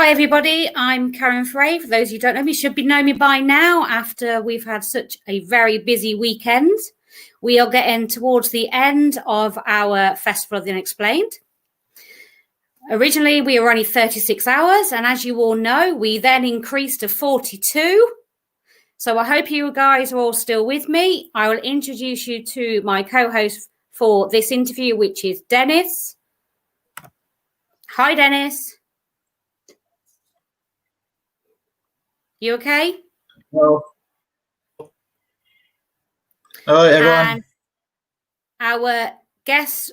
Hi, everybody. I'm Karen Frey. For those who don't know me, should know me by now after we've had such a very busy weekend. We are getting towards the end of our Festival of the Unexplained. Originally, we were only 36 hours, and as you all know, we then increased to 42. So I hope you guys are all still with me. I will introduce you to my co-host for this interview, which is Dennis. Hi, Dennis. You okay? Hello. Hello, everyone. And our guests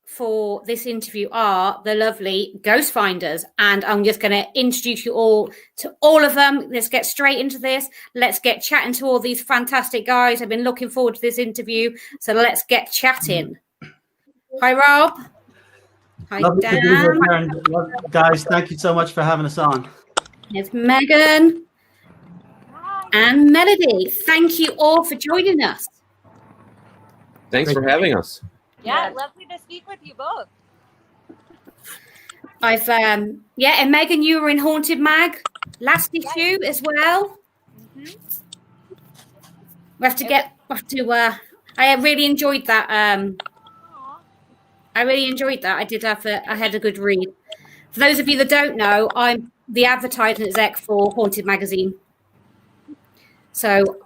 for this interview are the lovely Ghostfinders, and I'm just going to introduce you all to all of them. Let's get straight into this. Let's get chatting to all these fantastic guys. I've been looking forward to this interview, so let's get chatting. Hi, Rob. Hi, Lovely Dan. to be here, Karen. Guys, thank you so much for having us on. There's Megan. And Melody. Thank you all for joining us. Thanks for having us. Yeah, lovely to speak with you both. I've and Megan, you were in Haunted Mag last issue as well. Mm-hmm. I really enjoyed that. I really enjoyed that. I had a good read. For those of you that don't know, I'm the advertising exec for Haunted Magazine. So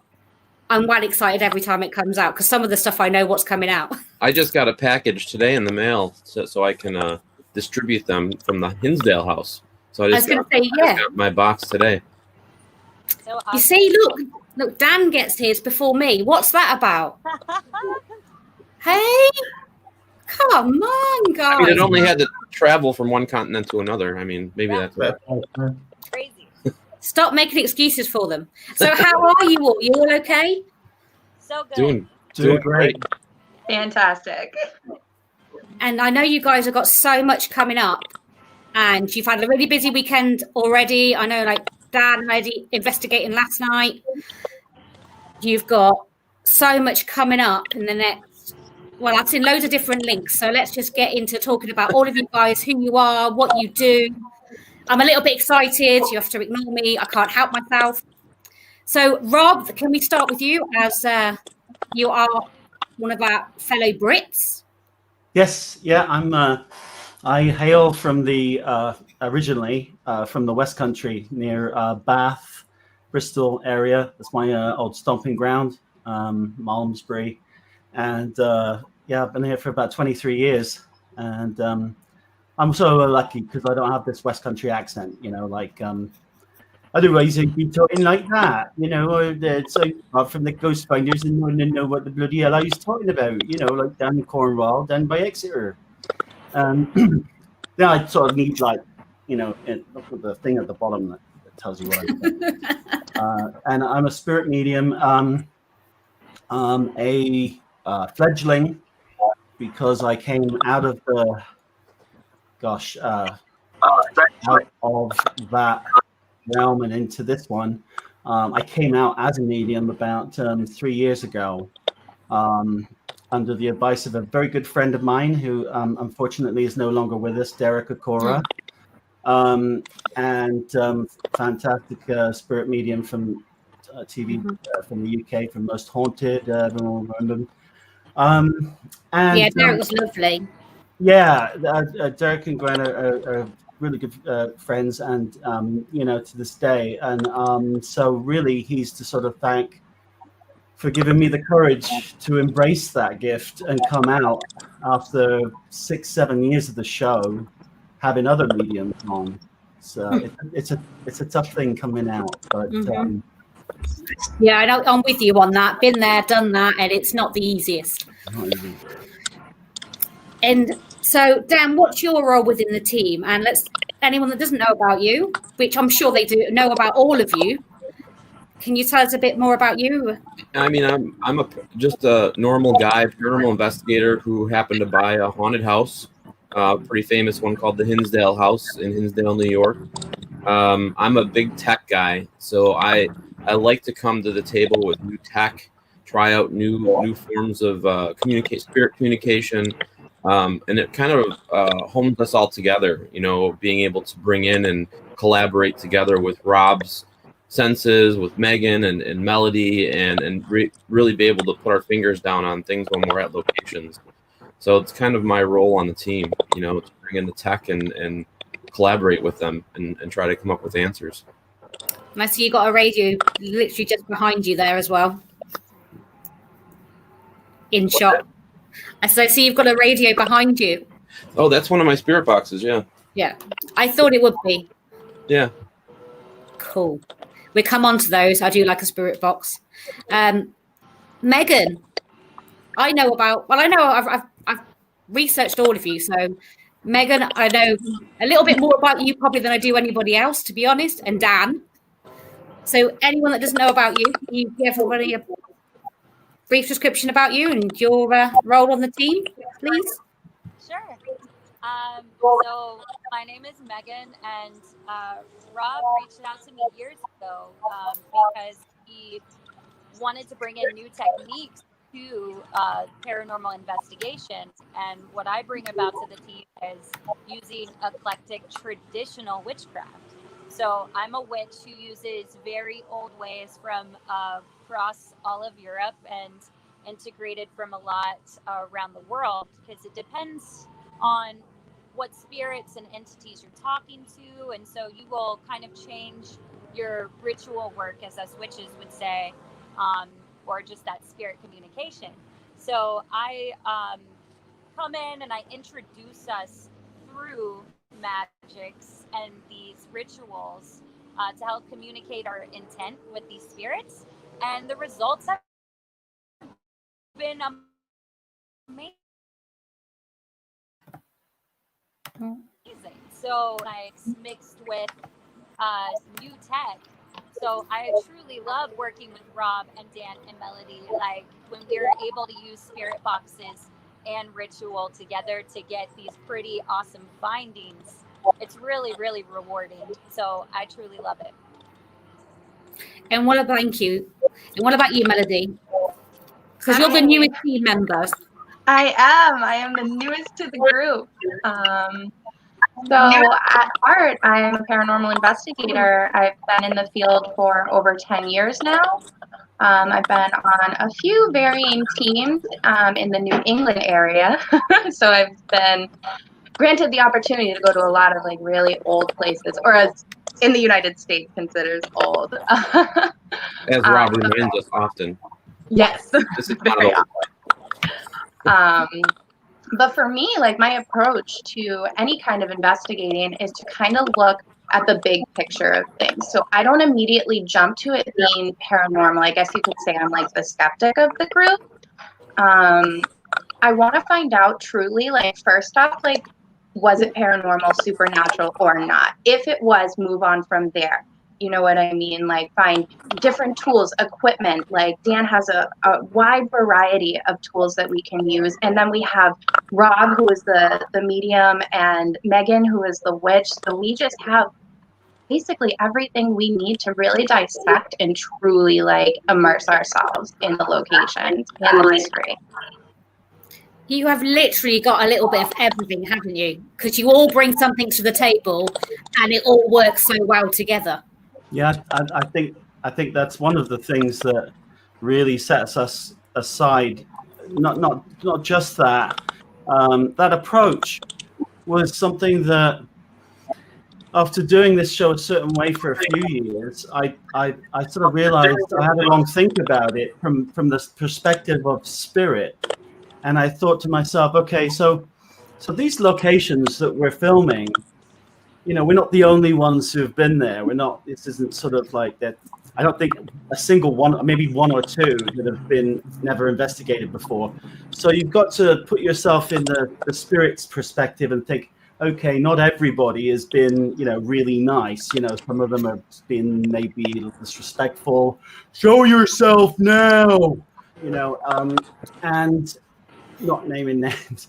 I'm well excited every time it comes out because some of the stuff I know what's coming out. I just got a package today in the mail so I can distribute them from the Hinsdale house. So I just got my box today. So awesome. You see, look, Dan gets his before me. What's that about? Hey, come on, guys. I mean, it only had to travel from one continent to another. I mean, maybe that's crazy. Stop making excuses for them. So how are you all? You all okay? So good. Doing great. Fantastic. And I know you guys have got so much coming up. And you've had a really busy weekend already. I know, like, Dan already investigating last night. You've got so much coming up in the next... Well, I've seen loads of different links. So let's just get into talking about all of you guys, who you are, what you do. I'm a little bit excited. You have to ignore me. I can't help myself. So, Rob, can we start with you as you are one of our fellow Brits? Yes, yeah, I hail from the originally from the West Country near Bath, Bristol area. That's my old stomping ground, Malmesbury, and I've been here for about 23 years, and I'm so lucky because I don't have this West Country accent, otherwise I'd be talking like that, so I'm from the Ghostfinders and no one didn't know what the bloody hell I was talking about, like down in Cornwall, down by Exeter. Then I sort of need look at the thing at the bottom that tells you what I'm doing. And I'm a spirit medium, a fledgling, because I came out of the out of that realm and into this one. I came out as a medium about 3 years ago, under the advice of a very good friend of mine who unfortunately is no longer with us, Derek Okora, and fantastic spirit medium from TV from the UK, from Most Haunted, everyone will remember him. Derek was lovely. Yeah, Derek and Gwen are really good friends, and to this day. And so really, he's to sort of thank for giving me the courage to embrace that gift and come out after 6-7 years of the show, having other mediums on. So it's a tough thing coming out, but. Yeah, I'm with you on that. Been there, done that, and it's not the easiest. Not easy. And so, Dan, what's your role within the team? And anyone that doesn't know about you, which I'm sure they do know about all of you, can you tell us a bit more about you? I mean, I'm just a normal guy, paranormal investigator who happened to buy a haunted house, a pretty famous one called the Hinsdale House in Hinsdale, New York. I'm a big tech guy, so I like to come to the table with new tech, try out new forms of spirit communication, And it kind of homes us all together, being able to bring in and collaborate together with Rob's senses, with Megan and Melody, and really be able to put our fingers down on things when we're at locations. So it's kind of my role on the team, to bring in the tech and collaborate with them and try to come up with answers. And I see you got a radio literally just behind you there as well. In shot. I see you've got a radio behind you. Oh, that's one of my spirit boxes, yeah. Yeah. I thought it would be. Yeah. Cool. We come on to those. I do like a spirit box. Megan, I've researched all of you. So Megan, I know a little bit more about you probably than I do anybody else, to be honest, and Dan. So anyone that doesn't know about you, can you give everybody a brief description about you and your role on the team, please? Sure. So my name is Megan, and Rob reached out to me years ago because he wanted to bring in new techniques to paranormal investigation. And what I bring about to the team is using eclectic traditional witchcraft. So I'm a witch who uses very old ways from across all of Europe and integrated from a lot around the world, because it depends on what spirits and entities you're talking to. And so you will kind of change your ritual work, as us witches would say, or just that spirit communication. So I come in and I introduce us through magics and these rituals to help communicate our intent with these spirits. And the results have been amazing. So it's mixed with new tech. So I truly love working with Rob and Dan and Melody. Like when we're able to use spirit boxes and ritual together to get these pretty awesome findings, it's really, really rewarding. So I truly love it. And what about you? And what about you, Melody? Because you're the newest team member. I am the newest to the group. So at heart, I am a paranormal investigator. I've been in the field for over 10 years now. I've been on a few varying teams in the New England area. So I've been granted the opportunity to go to a lot of like really old places, or as in the United States considers old. As Rob reminds us often. Yes. This is not old. But for me, like my approach to any kind of investigating is to kind of look at the big picture of things. So I don't immediately jump to it being paranormal. I guess you could say I'm like the skeptic of the group. I want to find out truly, like first off, like was it paranormal, supernatural, or not? If it was, move on from there. You know what I mean? Like find different tools, equipment. Like Dan has a wide variety of tools that we can use. And then we have Rob, who is the medium, and Megan, who is the witch. So we just have basically everything we need to really dissect and truly like immerse ourselves in the locations and the mystery. You have literally got a little bit of everything, haven't you? Because you all bring something to the table and it all works so well together. Yeah, I think that's one of the things that really sets us aside. Not just that. That approach was something that, after doing this show a certain way for a few years, I sort of realized I had a long think about it from the perspective of spirit, and I thought to myself, okay, so these locations that we're filming, you know, we're not the only ones who have been there. We're not. This isn't sort of like that. I don't think a single one, maybe one or two, that have been never investigated before. So you've got to put yourself in the spirit's perspective and think, okay, not everybody has been, you know, really nice. You know, some of them have been maybe disrespectful. Show yourself now, you know, and not naming names.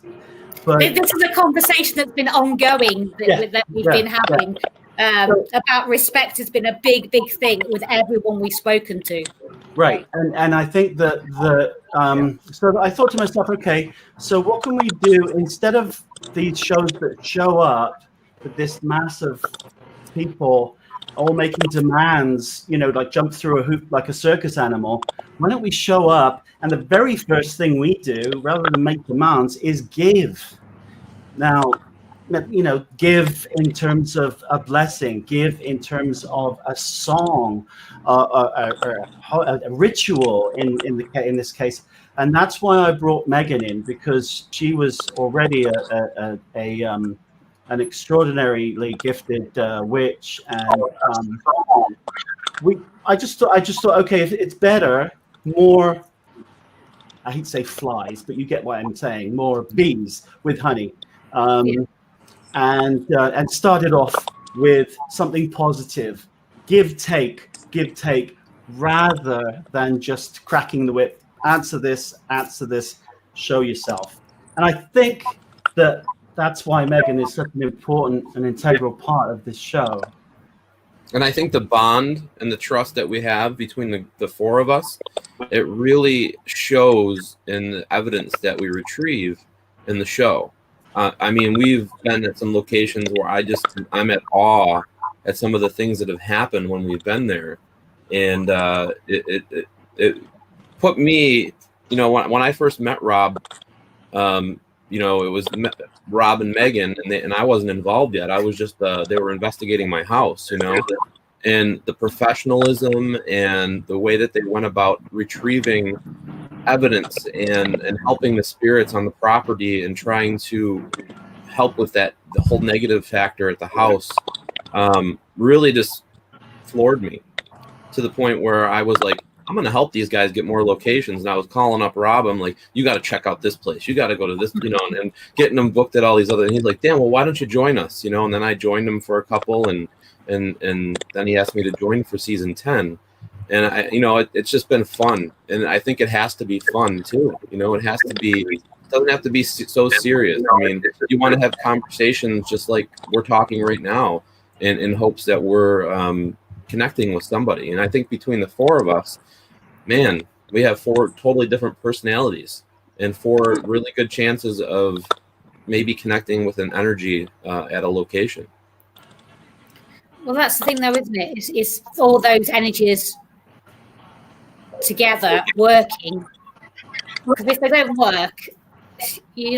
But this is a conversation that's been ongoing that we've been having. about respect has been a big thing with everyone we've spoken to. Right. And I think that so I thought to myself, okay, so what can we do instead of these shows that show up with this mass of people all making demands, like jump through a hoop like a circus animal? Why don't we show up and the very first thing we do, rather than make demands, is give. Now, give in terms of a blessing, give in terms of a song, a ritual in this case. And that's why I brought Megan in, because she was already an extraordinarily gifted witch, and I just thought, okay, if it's better, more, I hate to say flies, but you get what I'm saying, more bees with honey. And started off with something positive, give take, rather than just cracking the whip. Answer this, show yourself. And I think that's why Megan is such an important and integral part of this show. And I think the bond and the trust that we have between the four of us, it really shows in the evidence that we retrieve in the show. I mean, we've been at some locations where I'm at awe at some of the things that have happened when we've been there. And it put me, when I first met Rob, it was Rob and Megan, and I wasn't involved yet. I was just, they were investigating my house, and the professionalism and the way that they went about retrieving evidence and helping the spirits on the property and trying to help with the whole negative factor at the house really just floored me, to the point where I was like, I'm going to help these guys get more locations. And I was calling up Rob. I'm like, you got to check out this place. You got to go to this, and getting them booked at all these other. And he's like, damn, well, why don't you join us? And then I joined him for a couple, and then he asked me to join for season 10. And it's just been fun. And I think it has to be fun too. It has to be, it doesn't have to be so serious. I mean, you want to have conversations just like we're talking right now, in hopes that we're connecting with somebody. And I think between the four of us, man, we have 4 totally different personalities and 4 really good chances of maybe connecting with an energy at a location. Well, that's the thing, though, isn't it? It's all those energies together working. Because if they don't work, you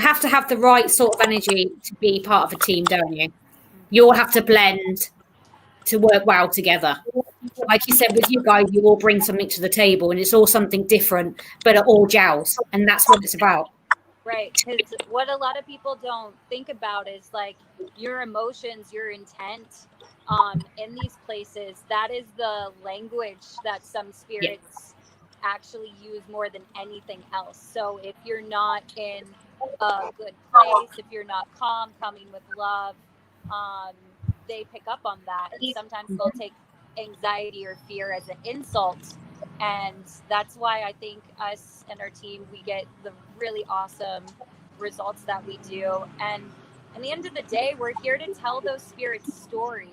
have to have the right sort of energy to be part of a team, don't you? You all have to blend to work well together. Like you said, with you guys, you all bring something to the table, and it's all something different, but it all gels, and that's what it's about. Right, because what a lot of people don't think about is like your emotions, your intent in these places. That is the language that some spirits actually use more than anything else. So if you're not in a good place, if you're not calm, coming with love, they pick up on that. And sometimes they'll take anxiety or fear as an insult. And that's why I think us and our team, we get the really awesome results that we do. And at the end of the day, we're here to tell those spirits' story,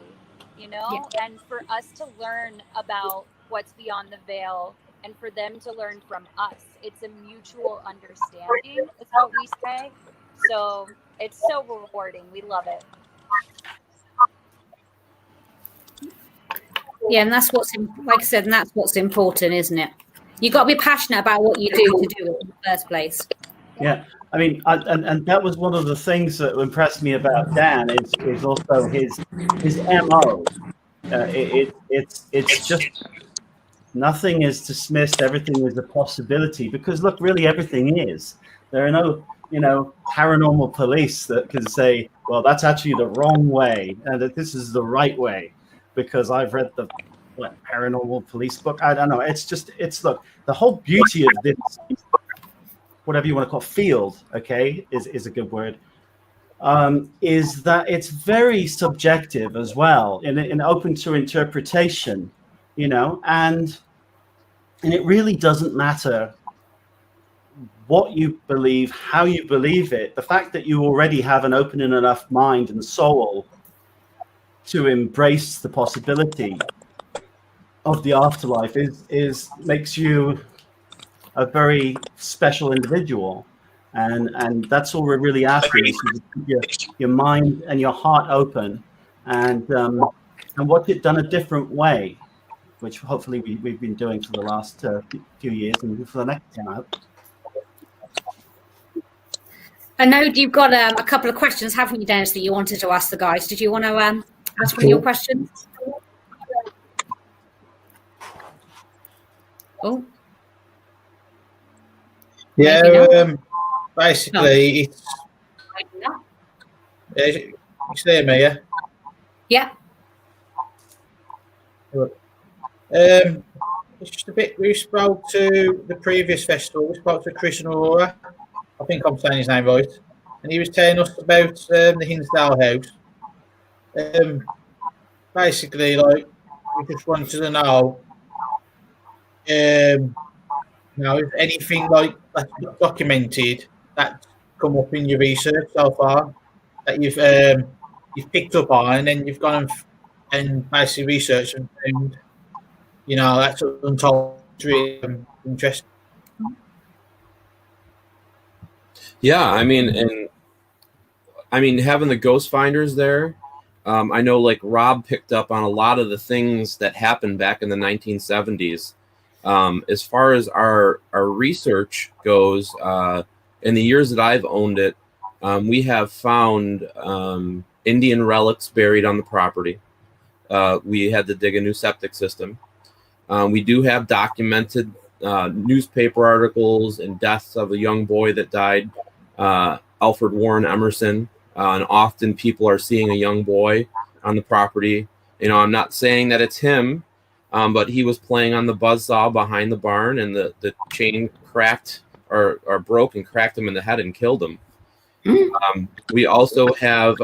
and for us to learn about what's beyond the veil and for them to learn from us. It's a mutual understanding, is what we say. So it's so rewarding. We love it. Yeah, and that's what's like I said, and that's what's important, isn't it? You've got to be passionate about what you do to do it in the first place. Yeah, I mean, and that was one of the things that impressed me about Dan is also his MO. It's just nothing is dismissed. Everything is a possibility, because look, really everything is. There are no paranormal police that can say, well, that's actually the wrong way and that this is the right way, because I've read the paranormal police book. I don't know. It's look, the whole beauty of this, whatever you want to call field, okay, is a good word, is that it's very subjective as well and open to interpretation, and it really doesn't matter what you believe, how you believe it, the fact that you already have an open enough mind and soul to embrace the possibility of the afterlife is makes you a very special individual. And that's all we're really asking, is you keep your mind and your heart open, and watch it done a different way, which hopefully we've been doing for the last few years, and for the next 10, I hope. I know you've got a couple of questions, haven't you, Dennis, that you wanted to ask the guys? Did you want to ask one of your questions? Oh. Yeah, basically, it's. You see me, yeah? Yeah. It's just a bit. We spoke to the previous festival. We spoke to Chris and Aurora. I think I'm saying his name right. And he was telling us about the Hinsdale house. Basically, like, we just wanted to know, if anything like that's documented that's come up in your research so far that you've picked up on, and then you've gone and basically researched and found, that's untold. It's really interesting. Yeah, I mean, having the Ghostfinders there, I know like Rob picked up on a lot of the things that happened back in the 1970s. As far as our research goes, in the years that I've owned it, we have found Indian relics buried on the property. We had to dig a new septic system. We do have documented newspaper articles and deaths of a young boy that died, Alfred Warren Emerson. And often people are seeing a young boy on the property. I'm not saying that it's him, but he was playing on the buzzsaw behind the barn, and the chain cracked or broke and cracked him in the head and killed him. We also have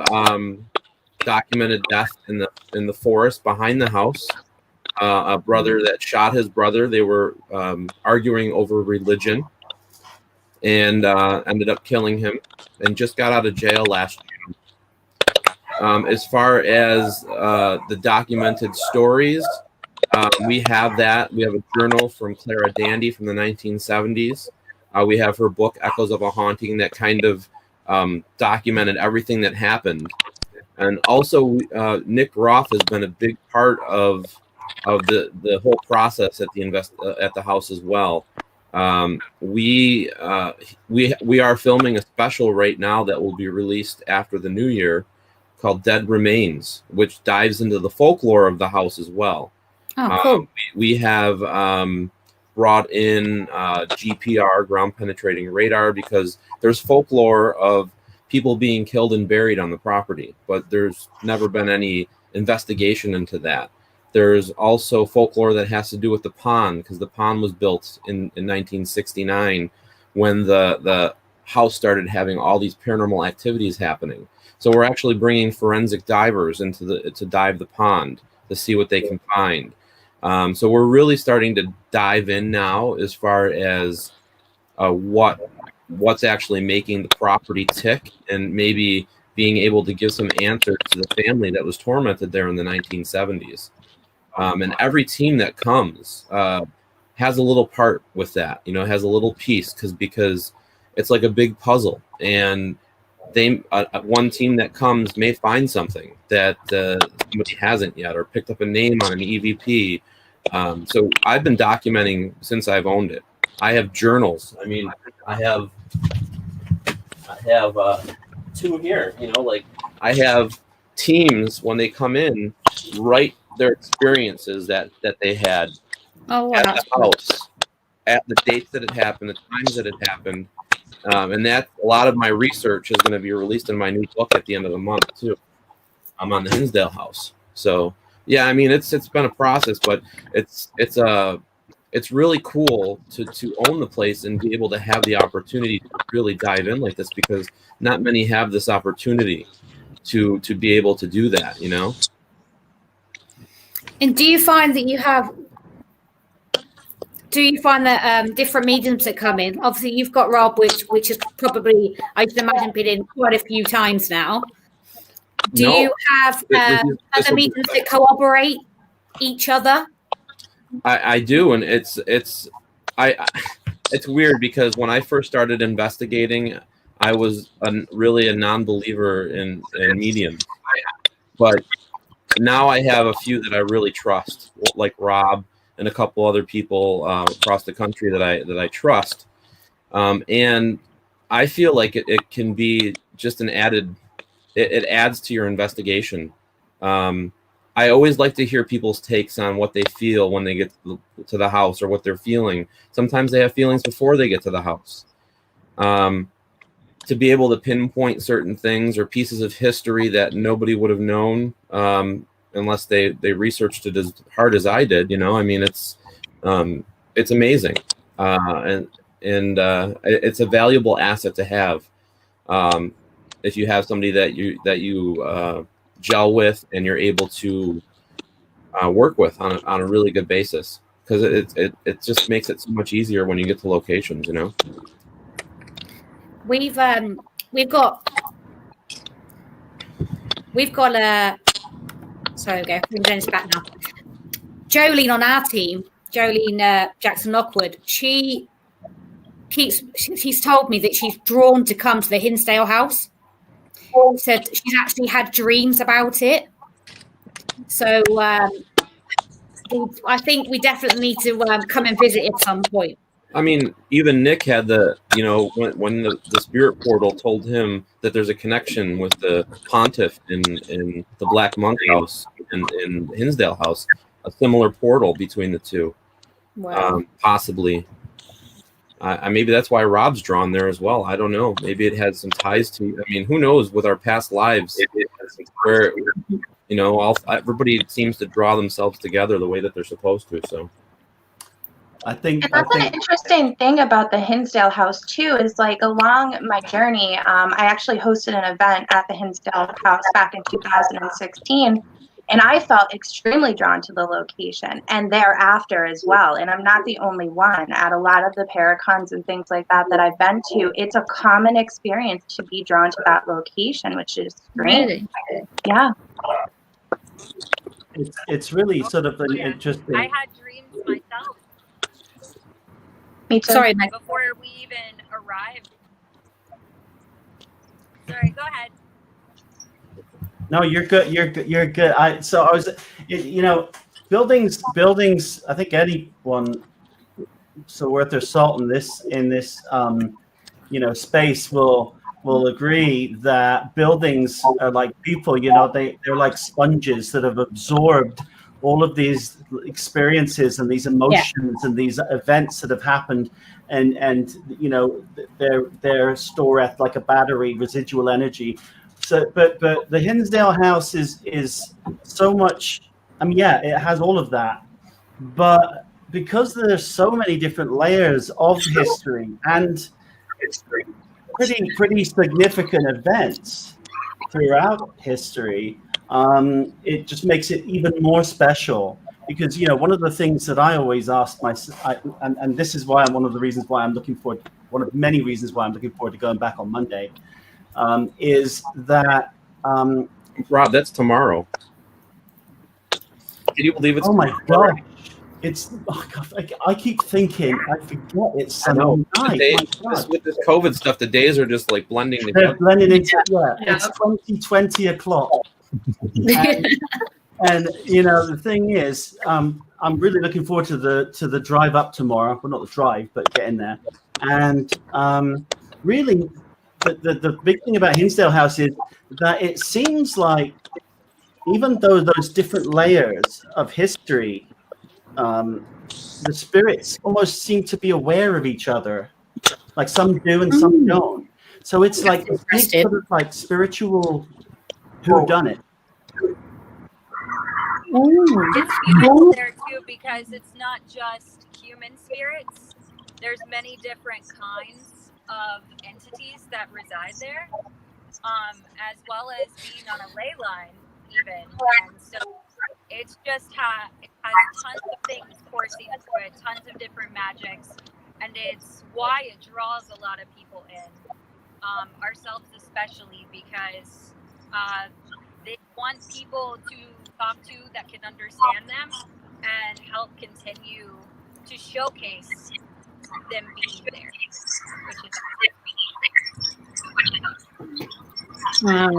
documented death in the forest behind the house. A brother that shot his brother. They were arguing over religion, and ended up killing him, and just got out of jail last year. As far as the documented stories, we have that. We have a journal from Clara Dandy from the 1970s. We have her book, Echoes of a Haunting, that kind of documented everything that happened. And also, Nick Roth has been a big part of the whole process at the house as well. We are filming a special right now that will be released after the new year called Dead Remains, which dives into the folklore of the house as well. Oh, cool. We have brought in GPR, ground penetrating radar, because there's folklore of people being killed and buried on the property, but there's never been any investigation into that. There's also folklore that has to do with the pond, because the pond was built in 1969 when the house started having all these paranormal activities happening. So we're actually bringing forensic divers to dive the pond to see what they can find. So we're really starting to dive in now as far as what's actually making the property tick, and maybe being able to give some answers to the family that was tormented there in the 1970s. And every team that comes has a little part with that, has a little piece, because it's like a big puzzle. And one team that comes may find something that somebody hasn't yet, or picked up a name on an EVP. So I've been documenting since I've owned it. I have journals. I mean, I have two here. I have teams, when they come in, write their experiences that they had at the house, at the dates that it happened, the times that it happened. And that a lot of my research is going to be released in my new book at the end of the month too. I'm on the Hinsdale house. So yeah, I mean, it's been a process, but it's really cool to own the place and be able to have the opportunity to really dive in like this, because not many have this opportunity to be able to do that, And do you find that you have do you find that different mediums that come in? Obviously, you've got Rob, which is probably, I should imagine, been in quite a few times now. Do No, you have other mediums that corroborate each other? I do, and it's weird because when I first started investigating, I was really a non-believer in mediums, but now I have a few that I really trust, like Rob and a couple other people across the country that I trust, and I feel like it can be just an added. It adds to your investigation. I always like to hear people's takes on what they feel when they get to the house or what they're feeling. Sometimes they have feelings before they get to the house. To be able to pinpoint certain things or pieces of history that nobody would have known unless they researched it as hard as I did. I mean, it's amazing, and it's a valuable asset to have. If you have somebody that you gel with and you're able to work with on a really good basis, because it just makes it so much easier when you get to locations. We've got sorry, okay, we're going to back now. Jolene on our team, Jolene Jackson Lockwood, she's told me that she's drawn to come to the Hinsdale house. Said she's actually had dreams about it. So I think we definitely need to come and visit at some point. I mean, even Nick had when the spirit portal told him that there's a connection with the pontiff in the Black Monk house and in Hinsdale house, a similar portal between the two. Wow. Possibly. Maybe that's why Rob's drawn there as well. I don't know. Maybe it had some ties to. I mean, who knows? With our past lives, where everybody seems to draw themselves together the way that they're supposed to. So, and that's an interesting thing about the Hinsdale house too. Is like along my journey, I actually hosted an event at the Hinsdale house back in 2016. And I felt extremely drawn to the location and thereafter as well. And I'm not the only one. At a lot of the Paracons and things like that I've been to, it's a common experience to be drawn to that location, which is great. Really? Yeah. It's really sort of an interesting. I had dreams myself. Me too. Sorry, Meg. Before we even arrived. Sorry, go ahead. No, you're good. You're good. I was, buildings. I think anyone so worth their salt in this space will agree that buildings are like people. They're like sponges that have absorbed all of these experiences and these emotions and these events that have happened, and they're stored like a battery, residual energy. So, but the Hinsdale house is so much. I mean, yeah, it has all of that, but because there's so many different layers of history and pretty significant events throughout history, it just makes it even more special. Because one of the things that I always ask and this is why one of the reasons why I'm looking forward. One of many reasons why I'm looking forward to going back on Monday. Is that Rob? That's tomorrow. Can you believe it's? Oh my god! I keep thinking I forget it's Sunday night. With this COVID stuff, the days are just like blending together. They're blending into It's 20 o'clock. and the thing is, I'm really looking forward to the drive up tomorrow. Well, not the drive, but getting there. And really. The big thing about Hinsdale House is that it seems like even though those different layers of history, the spirits almost seem to be aware of each other. Like some do and some don't. So it's like a big sort of like spiritual whodunit. It's beautiful there too because it's not just human spirits. There's many different kinds of entities that reside there, as well as being on a ley line even, and so it's just it has tons of things coursing through it, tons of different magics, and it's why it draws a lot of people in, ourselves especially, because they want people to talk to that can understand them and help continue to showcase them being there, which is Wow.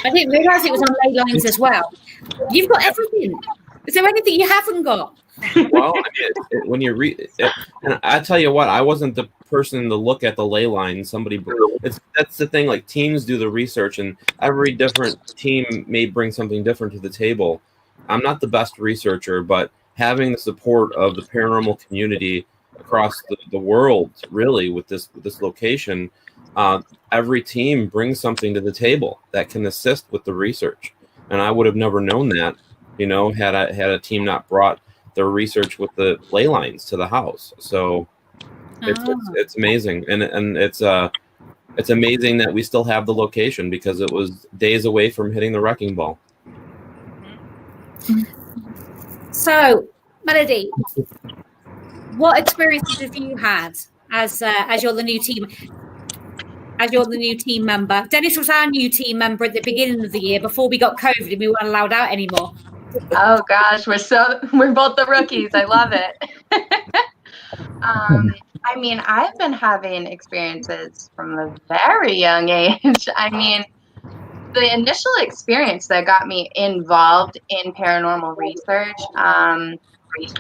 I didn't realise it was on ley lines as well. You've got everything. Is there anything you haven't got? Well, I mean, when you read it, and I tell you what, I wasn't the person to look at the ley lines. That's the thing. Like, teams do the research, and every different team may bring something different to the table. I'm not the best researcher, but having the support of the paranormal community across the world, really, with this location, every team brings something to the table that can assist with the research. And I would have never known that, had a team not brought their research with the ley lines to the house. So it's amazing, and it's amazing that we still have the location, because it was days away from hitting the wrecking ball. So, Melody, what experiences have you had as you're the new team? As you're the new team member, Dennis was our new team member at the beginning of the year before we got COVID and we weren't allowed out anymore. Oh gosh, we're both the rookies. I love it. I mean, I've been having experiences from a very young age. I mean, the initial experience that got me involved in paranormal research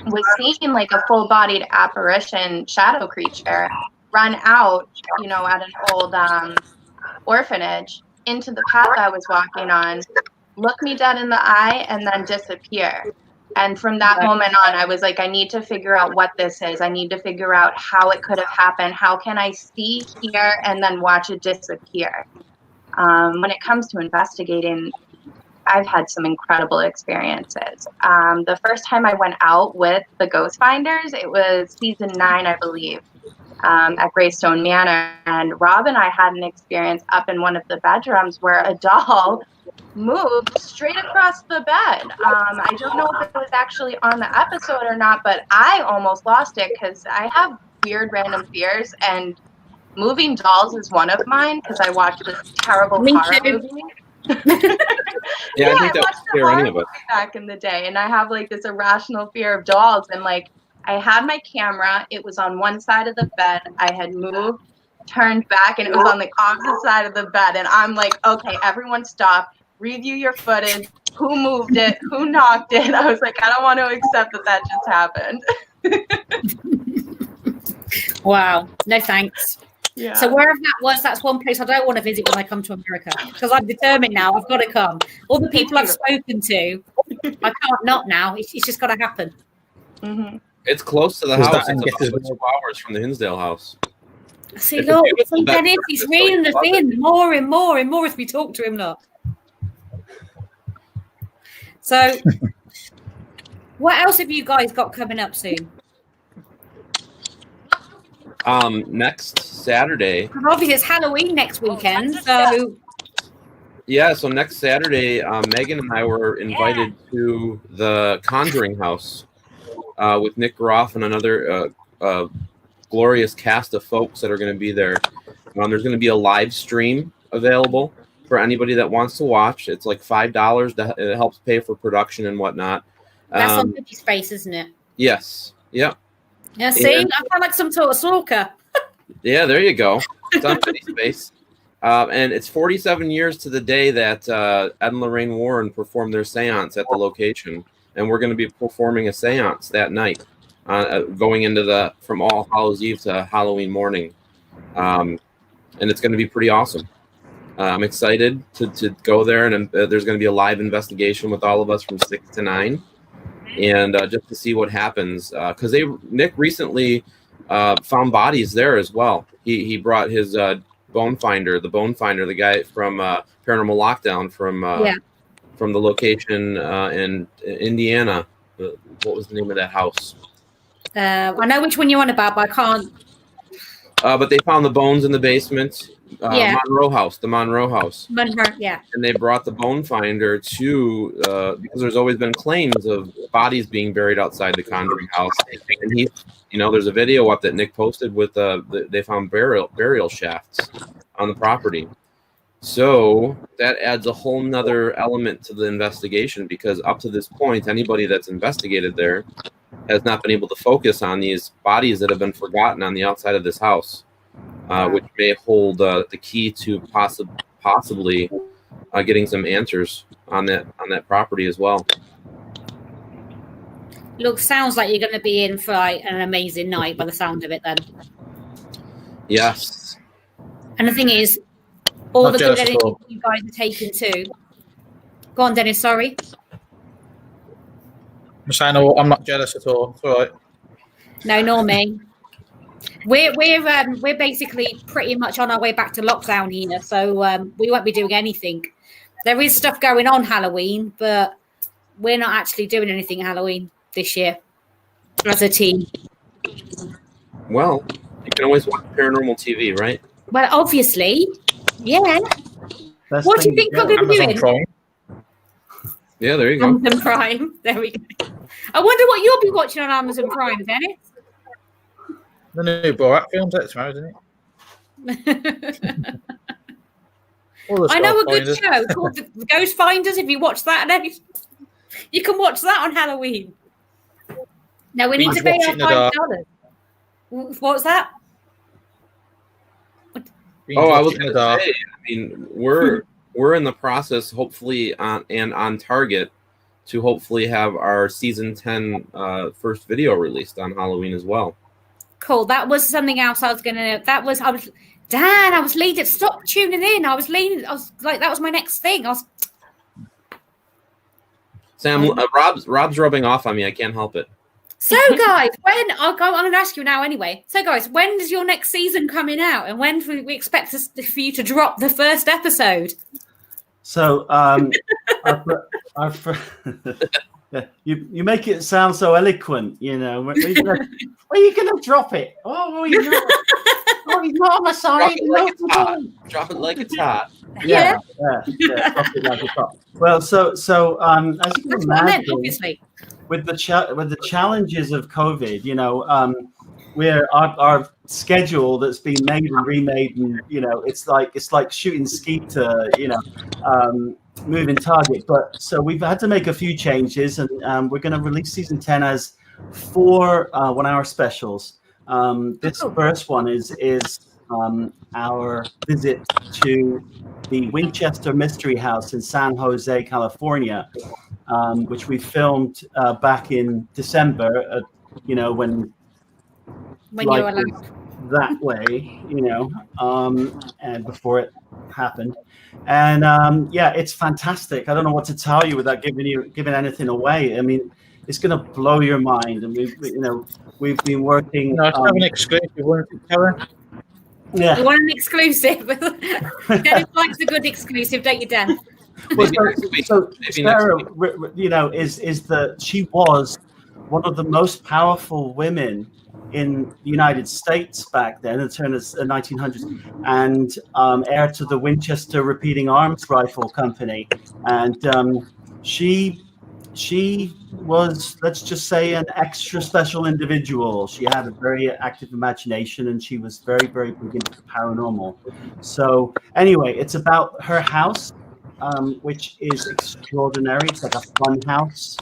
was seeing like a full-bodied apparition shadow creature run out, at an old orphanage into the path I was walking on, look me dead in the eye, and then disappear. And from that moment on, I was like, I need to figure out what this is. I need to figure out how it could have happened. How can I see, hear, and then watch it disappear? When it comes to investigating, I've had some incredible experiences. The first time I went out with the Ghostfinders, it was season 9, I believe, at Greystone Manor. And Rob and I had an experience up in one of the bedrooms where a doll moved straight across the bed. I don't know if it was actually on the episode or not, but I almost lost it because I have weird random fears, and moving dolls is one of mine because I watched this terrible horror movie. Yeah, I think that would scare any of us back in the day, and I have like this irrational fear of dolls. And like, I had my camera, it was on one side of the bed, I had moved, turned back, and it was on the opposite side of the bed. And I'm like, okay, everyone stop, review your footage, who moved it, who knocked it. I was like, I don't want to accept that just happened. Wow, no thanks. Yeah. So wherever that was, that's one place I don't want to visit when I come to America, because I'm determined now. I've got to come. All the people I've spoken to, I can't not now. It's just got to happen. Mm-hmm. It's close to the house. It's about 2 hours from the Hinsdale house. See, look, Dennis, he's reading the thing more and more and more as we talk to him, look. So, what else have you guys got coming up soon? Next Saturday. Obviously, it's Halloween next weekend, so. Yeah, so next Saturday, Megan and I were invited to the Conjuring House with Nick Groff and another glorious cast of folks that are going to be there. There's going to be a live stream available for anybody that wants to watch. It's like $5. It helps pay for production and whatnot. That's on Bippy's face, isn't it? Yes. Yep. Yeah, see? I feel like some sort of stalker. Yeah, there you go. It's on Bippy's face. And it's 47 years to the day that Ed and Lorraine Warren performed their seance at the location. And we're going to be performing a seance that night, going into from All Hallows Eve to Halloween morning. And it's going to be pretty awesome. I'm excited to go there, and there's going to be a live investigation with all of us from 6 to 9. And just to see what happens. Because Nick recently found bodies there as well. He brought his bone finder, the guy from Paranormal Lockdown from the location in Indiana. What was the name of that house? I know which one you're on about, but I can't. But they found the bones in the basement. Yeah. The Monroe House. Monroe, yeah. And they brought the bone finder to because there's always been claims of bodies being buried outside the Conjuring house. And he, there's a video up that Nick posted with they found burial shafts on the property. So that adds a whole nother element to the investigation, because up to this point, anybody that's investigated there has not been able to focus on these bodies that have been forgotten on the outside of this house, which may hold the key to possibly getting some answers on that property as well. Look, sounds like you're going to be in for an amazing night by the sound of it then. Yes. And the thing is, all Not the good jealous at energy all. you guys are taking too. Go on, Dennis, sorry. I'm saying I'm not jealous at all. It's all right. No, nor me. We're basically pretty much on our way back to lockdown here, so we won't be doing anything. There is stuff going on Halloween, but we're not actually doing anything Halloween this year as a team. Well, you can always watch paranormal TV, right? Well, obviously, yeah. Best What do you thing think to we're going to be Amazon doing? Prime. Yeah, there you go. Amazon Prime. There we go. I wonder what you'll be watching on Amazon Prime, Dennis. The new Borat film's out tomorrow, isn't it? All the I know a good Ghostfinders. show called the Ghostfinders. If you watch that, then you can watch that on Halloween. Now we need to pay our Binge watching $5. What's that? I was going to say, we're in the process, hopefully, on target to hopefully have our season 10 first video released on Halloween as well. Cool. That was something else I was going to. Dan, I was leading. Stop tuning in. I was like, that was my next thing. Sam, Rob's rubbing off on me. I can't help it. So, guys, I'm going to ask you now anyway. So, guys, when is your next season coming out, and when do we expect for you to drop the first episode? So, you make it sound so eloquent, Where are you going to drop it? Oh, he's not on my side. Drop it like it's hot. Yeah. Drop it like it's hot. Well, so as you can That's what I imagine, meant, obviously. with the challenges of COVID, where our schedule that's been made and remade, and it's like shooting skeet to moving target. But so we've had to make a few changes, and we're going to release season 10 as 4 1-hour specials. This first one is our visit to the Winchester Mystery House in San Jose, California, which we filmed back in December. When you're allowed. That way, and before it happened. And it's fantastic. I don't know what to tell you without giving anything away. I mean, it's going to blow your mind. And we've been working. No, it's not an exclusive, wasn't it, Karen? Yeah. You want an exclusive? Dennis likes a good exclusive, don't you, Dan? So Sarah, she was one of the most powerful women in the United States back then, in the turn of the 1900s, and heir to the Winchester Repeating Arms Rifle Company. And she was, let's just say, an extra special individual. She had a very active imagination, and she was very, very big into the paranormal. So anyway, it's about her house, which is extraordinary. It's like a fun house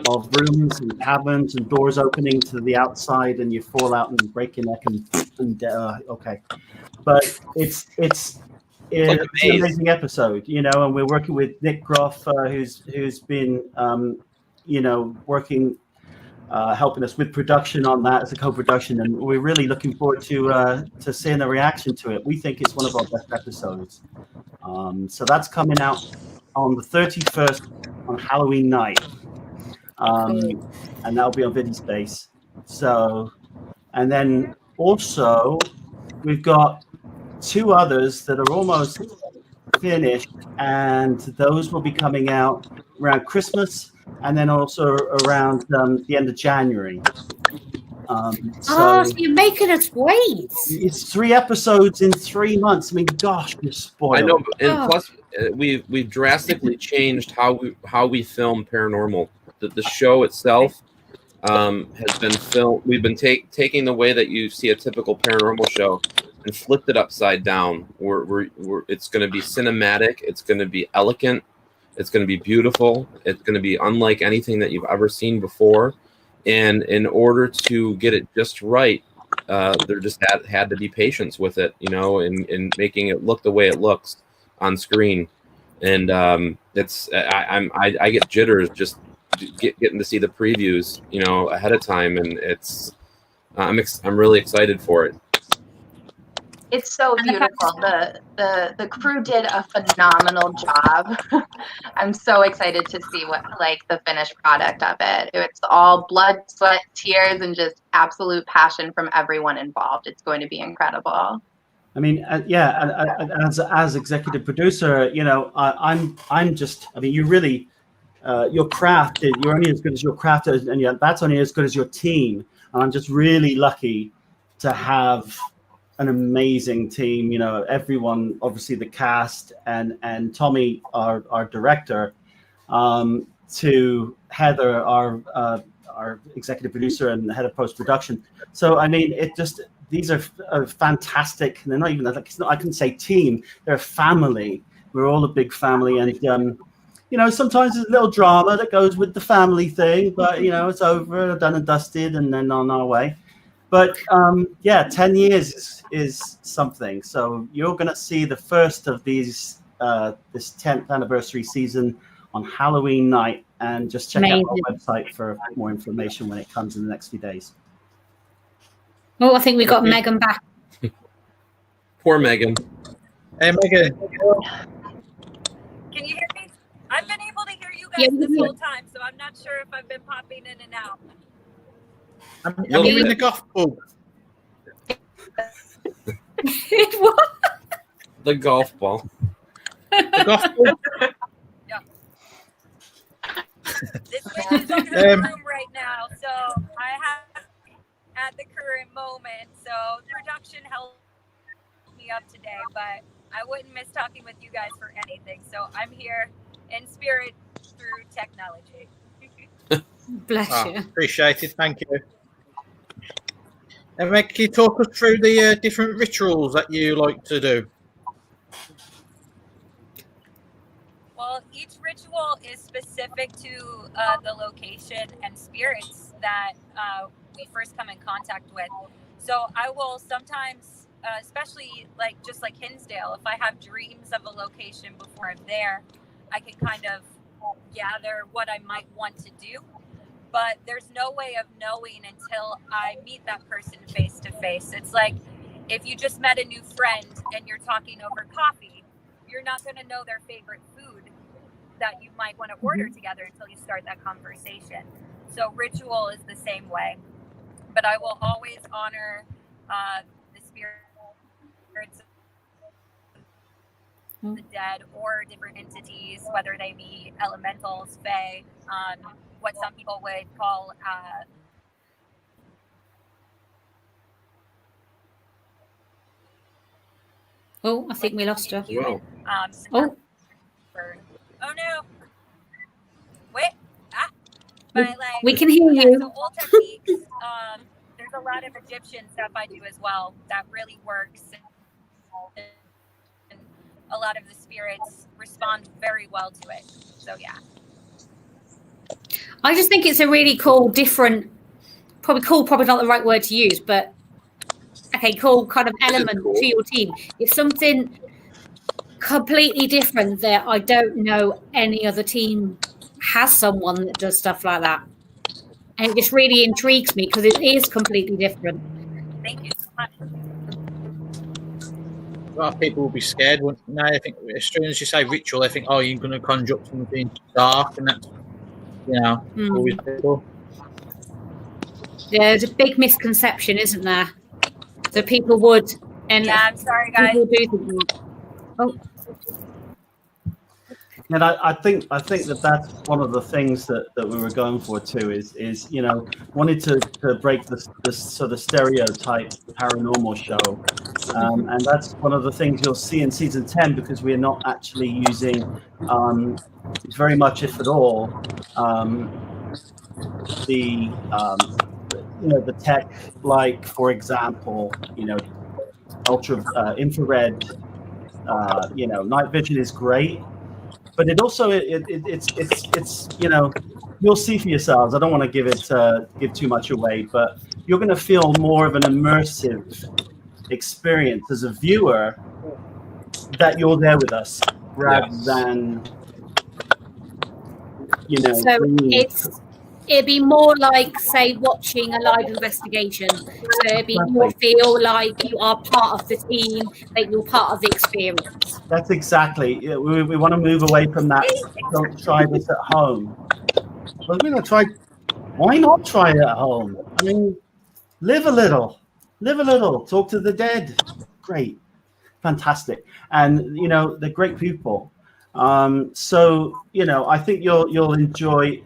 of rooms and cabins and doors opening to the outside, and you fall out and break your neck and okay. But it's an amazing episode, and we're working with Nick Groff, who's been working, helping us with production on that as a co-production, and we're really looking forward to seeing the reaction to it. We think it's one of our best episodes. So that's coming out on the 31st on Halloween night. And that'll be on VidiSpace. So, and then also we've got 2 others that are almost finished, and those will be coming out around Christmas and then also around the end of January. So you're making us wait. It's 3 episodes in 3 months. I mean, gosh, you're spoiled. I know, and plus we've drastically changed how we film paranormal. The show itself has been filmed. We've been taking the way that you see a typical paranormal show and flipped it upside down. It's going to be cinematic. It's going to be elegant. It's going to be beautiful. It's going to be unlike anything that you've ever seen before. And in order to get it just right, there just had to be patience with it, in making it look the way it looks on screen. And I get jitters just getting to see the previews, ahead of time, and I'm really excited for it. It's so beautiful. The crew did a phenomenal job. I'm so excited to see what the finished product of it. It's all blood, sweat, tears, and just absolute passion from everyone involved. It's going to be incredible. I mean, as executive producer, I'm just. I mean, you really, your craft. You're only as good as your craft, and that's only as good as your team. And I'm just really lucky to have an amazing team. Everyone, obviously the cast, and Tommy, our director, to Heather, our executive producer and head of post production. So I mean, these are fantastic. They're not even I can say team. They're a family. We're all a big family, and sometimes there's a little drama that goes with the family thing, but it's over, done and dusted, and then on our way. But 10 years is something. So you're going to see the first of these, this 10th anniversary season on Halloween night, and just check out our website for more information when it comes in the next few days. Oh, I think we got Megan back. Poor Megan. Hey, Megan. Can you hear me? I've been able to hear you guys this whole time, so I'm not sure if I've been popping in and out. I'm in the golf ball. What? The golf ball. The golf ball. Yeah. This wind is over the room right now, so I have at the current moment. So production helped me up today, but I wouldn't miss talking with you guys for anything. So I'm here in spirit through technology. Bless you. Appreciate it. Thank you. And can you talk us through the different rituals that you like to do? Well, each ritual is specific to the location and spirits that we first come in contact with. So I will sometimes, especially just like Hinsdale, if I have dreams of a location before I'm there, I can kind of gather what I might want to do. But there's no way of knowing until I meet that person face to face. It's like if you just met a new friend and you're talking over coffee, you're not going to know their favorite food that you might want to order together until you start that conversation. So ritual is the same way. But I will always honor the spirits of the dead or different entities, whether they be elementals, fae, what some people would call I think we lost her. Wow. Oh no! Wait! But we can hear you. So old techniques. There's a lot of Egyptian stuff I do as well that really works. And a lot of the spirits respond very well to it. So yeah. I just think it's a really cool, different, probably not the right word to use, but cool kind of element to your team. It's something completely different that I don't know any other team has someone that does stuff like that. And it just really intrigues me because it is completely different. Thank you so much. A lot of people will be scared. Now, I think as soon as you say ritual, they think, you're going to conjure up something dark, and that's, always people. Yeah, there's a big misconception, isn't there? So people would, and I'm sorry, guys. People do think, And I think that that's one of the things that we were going for too, is wanted to break this sort of stereotype paranormal show, and that's one of the things you'll see in season 10, because we're not actually using very much, if at all, the the tech, like for example, ultra infrared, night vision is great. But it also it's you'll see for yourselves. I don't want to give too much away, but you're going to feel more of an immersive experience as a viewer that you're there with us, rather than So it'd be more like, say, watching a live investigation. So it'd be more feel like you are part of the team, like you're part of the experience. That's exactly. We want to move away from that. Don't try this at home. Well, we're going to try. Why not try it at home? I mean, live a little. Talk to the dead. Great, fantastic, and they're great people. So I think you'll enjoy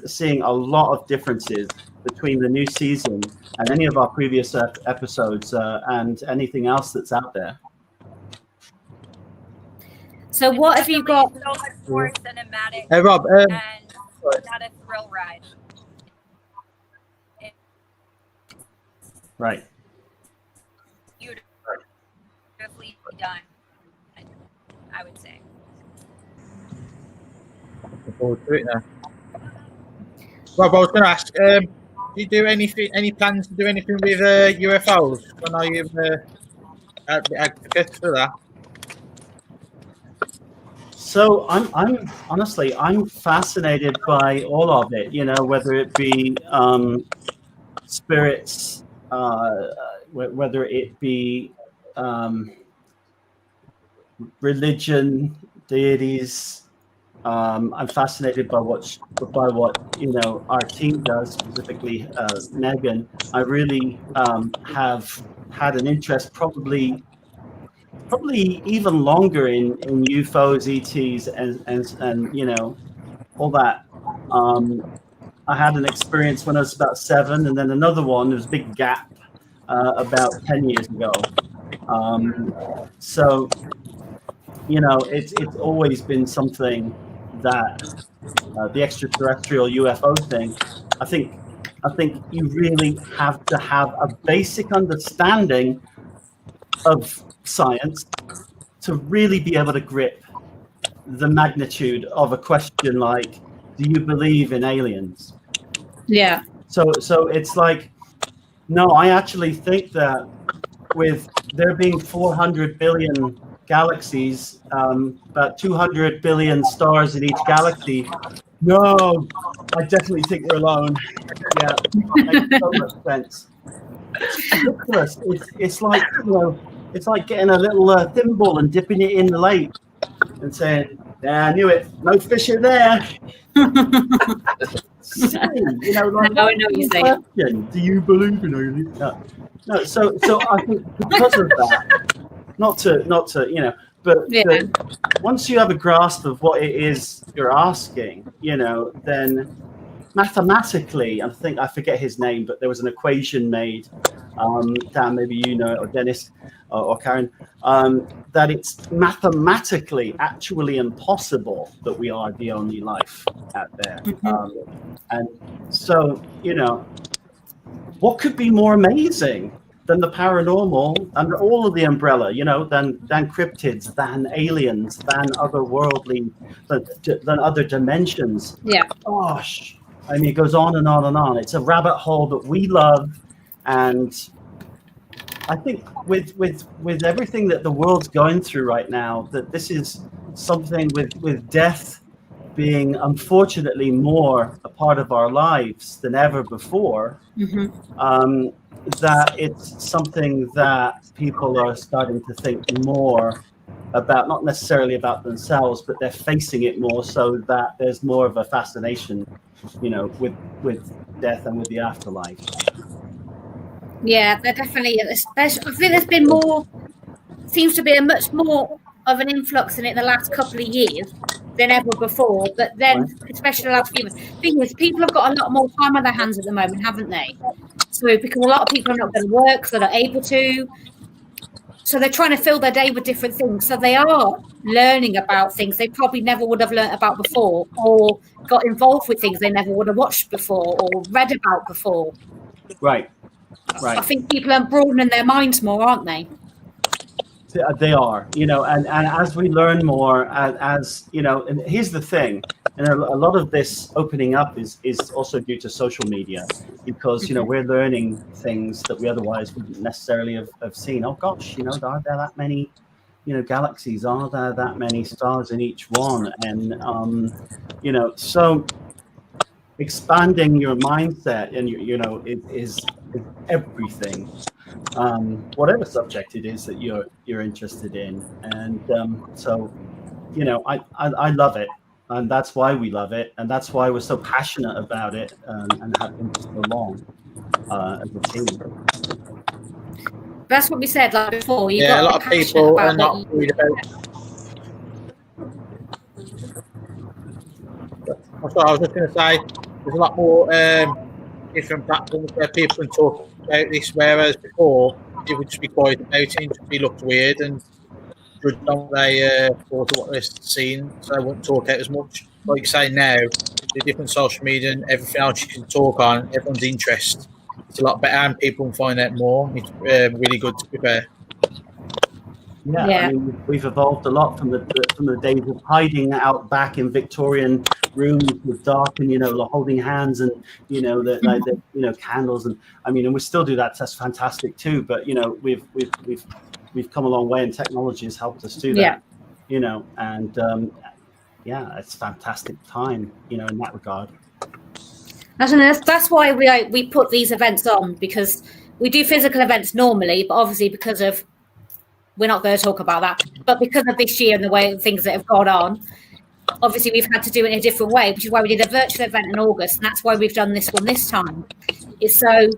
seeing a lot of differences between the new season and any of our previous episodes and anything else that's out there. So what have you got? So much more cinematic Hey, Rob. and not a thrill ride. Right. Beautifully done, I would say. Looking forward to it now. Rob, I was going to ask, do you do any plans to do anything with UFOs? I know you've advocates for that. So I'm honestly fascinated by all of it. Whether it be spirits, whether it be religion, deities. I'm fascinated by what our team does, specifically Megan. I really have had an interest, probably even longer in UFOs, ETs, and all that. I had an experience when I was about 7, and then another one. There was a big gap about 10 years ago. So it's always been something that the extraterrestrial UFO thing. I think you really have to have a basic understanding of science to really be able to grip the magnitude of a question like, do you believe in aliens? Yeah. So it's like, no, I actually think that with there being 400 billion galaxies, about 200 billion stars in each galaxy, no, I definitely think we're alone. Yeah, makes so much sense. It's ridiculous. It's like, it's like getting a little thimble and dipping it in the lake and saying, "Yeah, I knew it. No fish in there." Silly, I know what you're saying. Do you believe in aliens? No. So I think because of that, not to but once you have a grasp of what it is you're asking, then mathematically, I forget his name, but there was an equation made, Dan, maybe you know it, or Dennis, or Karen, that it's mathematically actually impossible that we are the only life out there. And so, what could be more amazing than the paranormal and all of the umbrella, than cryptids, than aliens, than otherworldly, than other dimensions? Yeah. Gosh. I mean, it goes on and on and on. It's a rabbit hole that we love, and I think with everything that the world's going through right now, that this is something with death being unfortunately more a part of our lives than ever before, that it's something that people are starting to think more about, not necessarily about themselves, but they're facing it more, so that there's more of a fascination, with death and with the afterlife. Yeah, there definitely is. I think there's been seems to be a much more of an influx in it the last couple of years. than ever before. But then, especially a lot of people, thing is, people have got a lot more time on their hands at the moment, haven't they? So because a lot of people are not going to work, so they're not able to. So they're trying to fill their day with different things. So they are learning about things they probably never would have learnt about before, or got involved with things they never would have watched before or read about before. Right. I think people are broadening their minds more, aren't they? They are, and as we learn more, as and here's the thing, and a lot of this opening up is also due to social media, because we're learning things that we otherwise wouldn't necessarily have seen. Oh gosh, are there that many galaxies? Are there that many stars in each one? And so expanding your mindset and is everything. Whatever subject it is that you're interested in, and so I love it, and that's why we love it, and that's why we're so passionate about it, and have been for so long as a team. That's what we said like before. A lot of people are not worried about. That's what I was just going to say. There's a lot more different platforms where people can talk about this, whereas before it would just be quiet about it and just be looked weird and judged on what they thought of what they're seeing, so they wouldn't talk out as much. Like you say now, the different social media and everything else you can talk on, everyone's interest, it's a lot better and people can find out more. It's really good to prepare. Yeah, I mean, we've evolved a lot from the days of hiding out back in Victorian rooms with dark and holding hands and the candles, and I mean, and we still do that. That's fantastic too. But we've come a long way, and technology has helped us do that. And it's a fantastic time, in that regard. That's why we put these events on, because we do physical events normally, but obviously because of, we're not going to talk about that, but because of this year and the way things that have gone on, obviously we've had to do it in a different way, which is why we did a virtual event in August, and that's why we've done this one this time. It's so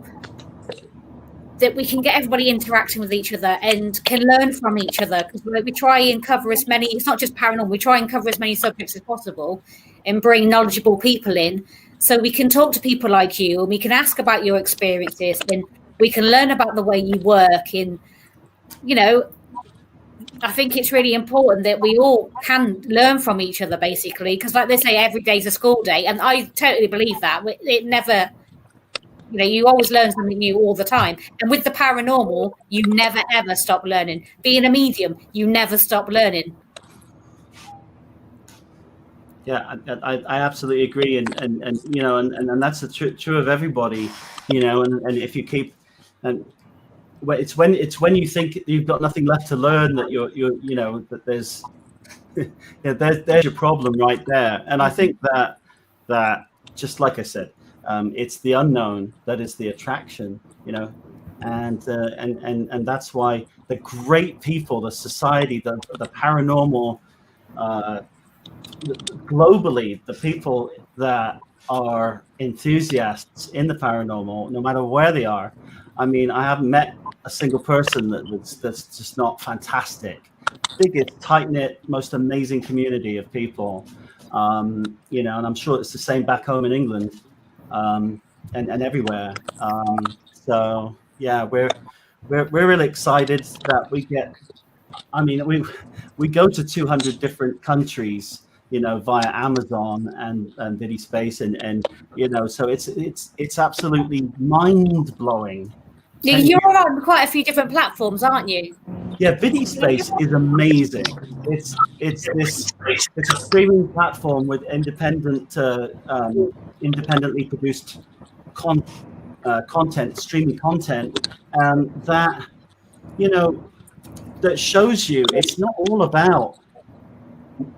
that we can get everybody interacting with each other and can learn from each other, because we try and cover as many, it's not just paranormal, we try and cover as many subjects as possible and bring knowledgeable people in, so we can talk to people like you and we can ask about your experiences and we can learn about the way you work. And I think it's really important that we all can learn from each other, basically, because like they say, every day's a school day, and I totally believe that. It never, you always learn something new all the time. And with the paranormal, you never ever stop learning. Being a medium, you never stop learning. Yeah, I absolutely agree, and that's the true of everybody, and if you keep, and it's when you think you've got nothing left to learn that you're that there's there's your problem right there. And I think that just like I said, it's the unknown that is the attraction, and that's why the great people, the society, the paranormal, globally, the people that are enthusiasts in the paranormal, no matter where they are. I mean, I haven't met a single person that's just not fantastic. Biggest, tight-knit, most amazing community of people, and I'm sure it's the same back home in England, and everywhere. So yeah, we're really excited that we get. I mean, we go to 200 different countries, via Amazon and VidiSpace, and so it's absolutely mind blowing. You're on quite a few different platforms, aren't you? Yeah, VidiSpace is amazing. It's a streaming platform with independently produced content, streaming content, that that shows you it's not all about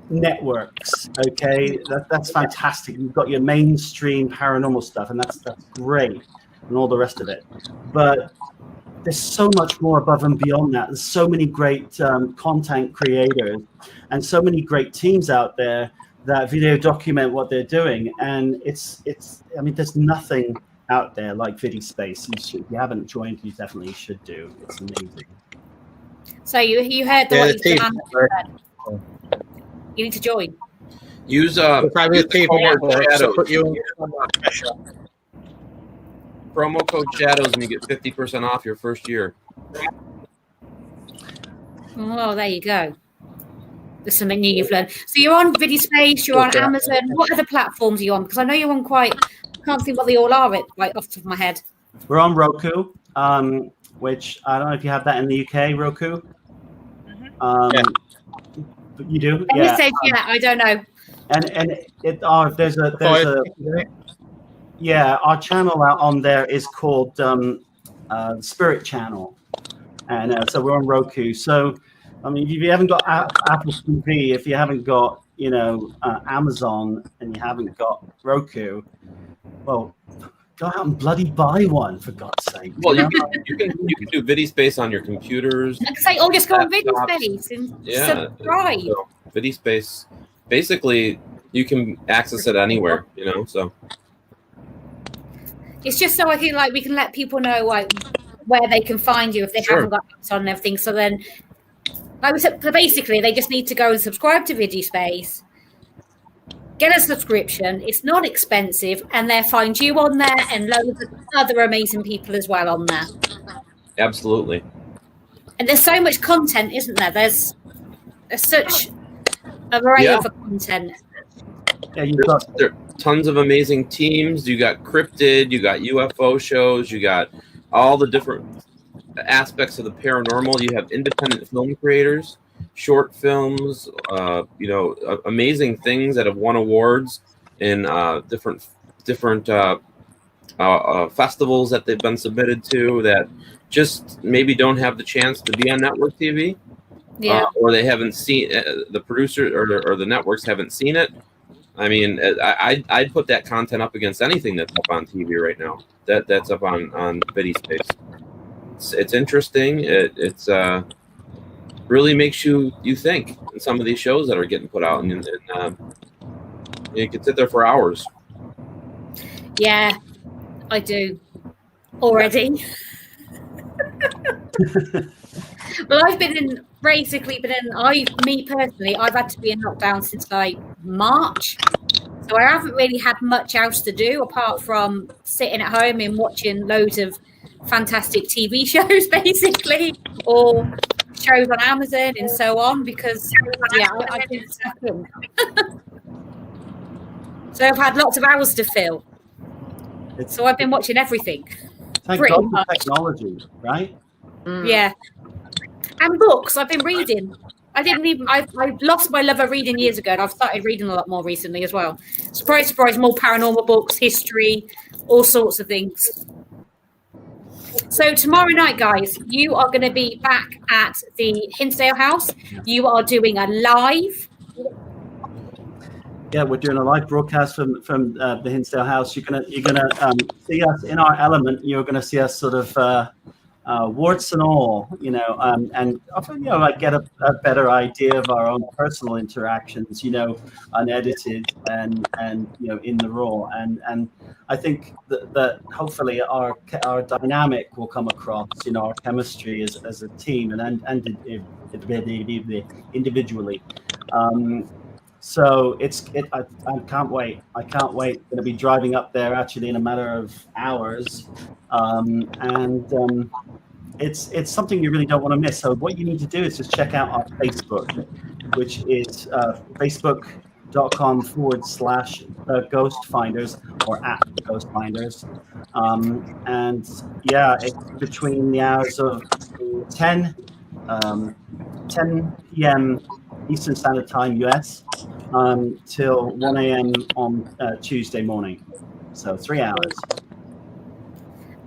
networks. Okay, that's fantastic. You've got your mainstream paranormal stuff, and that's great, and all the rest of it. But there's so much more above and beyond that. There's so many great content creators and so many great teams out there that video document what they're doing. And it's I mean, there's nothing out there like VidiSpace. If you haven't joined, you definitely should do. It's amazing. So you heard what you need to join. Use Private people networks Shadows. put you under pressure. Promo code Shadows and you get 50% off your first year. Oh, there you go. There's something new you've learned. So you're on VidiSpace, you're on Amazon. What other platforms are you on? Because I know you're on quite. I can't think what they all are. Right off the top of my head. We're on Roku, which I don't know if you have that in the UK. Roku. Yeah. You do. Yeah. I don't know. And there's a yeah, our channel out on there is called Spirit Channel, and so we're on Roku. So, I mean, if you haven't got Apple TV, if you haven't got Amazon, and you haven't got Roku, well, go out and bloody buy one for God's sake. Well, you can do VidiSpace on your computers. Like I say, or just go on VidiSpace and subscribe. So VidiSpace, basically, you can access it anywhere. So. It's just so I feel like we can let people know where they can find you if they haven't got apps on and everything. So then, basically, they just need to go and subscribe to VidiSpace, get a subscription. It's not expensive, and they'll find you on there and loads of other amazing people as well on there. Absolutely. And there's so much content, isn't there? There's such a variety of content. Yeah, there are tons of amazing teams. You got cryptid, you got UFO shows, you got all the different aspects of the paranormal. You have independent film creators, short films, amazing things that have won awards in different festivals that they've been submitted to that just maybe don't have the chance to be on network TV. Or they haven't seen the producers or the networks haven't seen it. I mean, I'd put that content up against anything that's up on TV right now. That's up on VidiSpace. It's interesting. It's really makes you think in some of these shows that are getting put out, and you can sit there for hours. Yeah, I do already. Well, I've been in. I've had to be in lockdown since March, so I haven't really had much else to do apart from sitting at home and watching loads of fantastic TV shows, basically, or shows on Amazon and so on. Because I've been stuck in. So I've had lots of hours to fill. So I've been watching everything. Thank God for technology, right? Yeah. And books. I've been reading. I lost my love of reading years ago, and I've started reading a lot more recently as well. Surprise, surprise, more paranormal books, history, all sorts of things. So tomorrow night, guys, you are going to be back at the Hinsdale House. You are doing a live. Yeah, we're doing a live broadcast from the Hinsdale House. You're gonna see us in our element. You're gonna see us sort of warts and all, and often, get a better idea of our own personal interactions, unedited and in the raw. And I think that hopefully our dynamic will come across, our chemistry as a team and individually. So I can't wait. Going to be driving up there actually in a matter of hours, and it's something you really don't want to miss. So what you need to do is just check out our Facebook, which is facebook.com/Ghostfinders or @Ghostfinders, and it's between the hours of 10 p.m. Eastern Standard Time, US, till 1 a.m. on Tuesday morning. So 3 hours.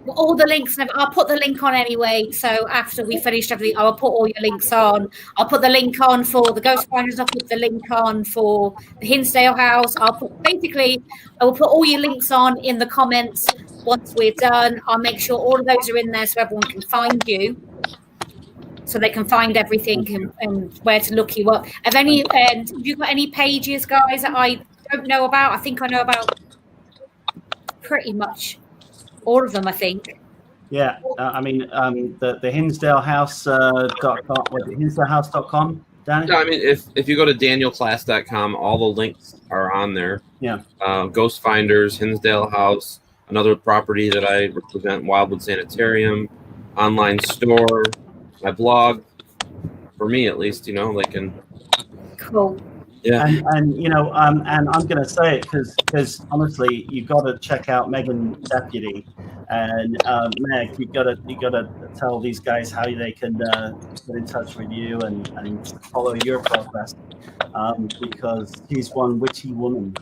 All the links, I'll put the link on anyway. So after we finished everything, I'll put all your links on. I'll put the link on for the Ghostfinders. I'll put the link on for the Hinsdale House. I will put all your links on in the comments once we're done. I'll make sure all of those are in there so everyone can find you. So they can find everything and where to look you up. Have you got any pages, guys, that I don't know about? I think I know about pretty much all of them, I think. Yeah, the Hinsdale House, Hinsdalehouse.com. Danny? No, I mean, if you go to danielclass.com, all the links are on there. Yeah. Ghostfinders, Hinsdale House, another property that I represent, Wildwood Sanitarium, online store, my blog. For me, at least, and Cool. yeah. And and I'm going to say it because honestly, you've got to check out Megan Deputy, and Meg, you got to tell these guys how they can get in touch with you and follow your progress, because he's one witchy woman.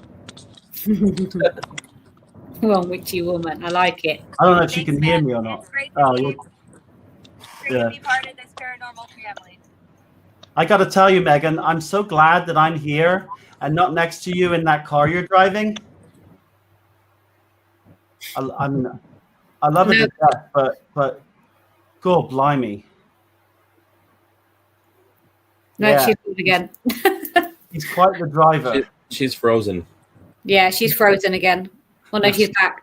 One witchy woman. I like it. I don't know if you can hear me or not. It's great Oh, to be part of this paranormal family. I got to tell you, Megan, I'm so glad that I'm here and not next to you in that car you're driving. I love it to death, but God blimey. No, Yeah. she's good again. He's quite the driver. She's frozen. Yeah, she's frozen again. Oh no, she's back.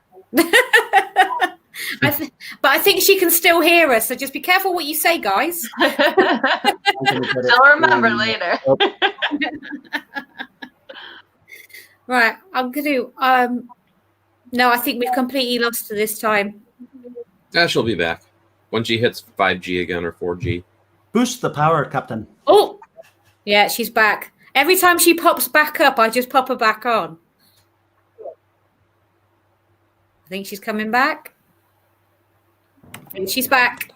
But I think she can still hear us, so just be careful what you say, guys. I'll remember later. Right, I'm going to... no, I think we've completely lost her this time. She'll be back when she hits 5G again or 4G. Boost the power, Captain. Oh, yeah, she's back. Every time she pops back up, I just pop her back on. I think she's coming back. And she's back.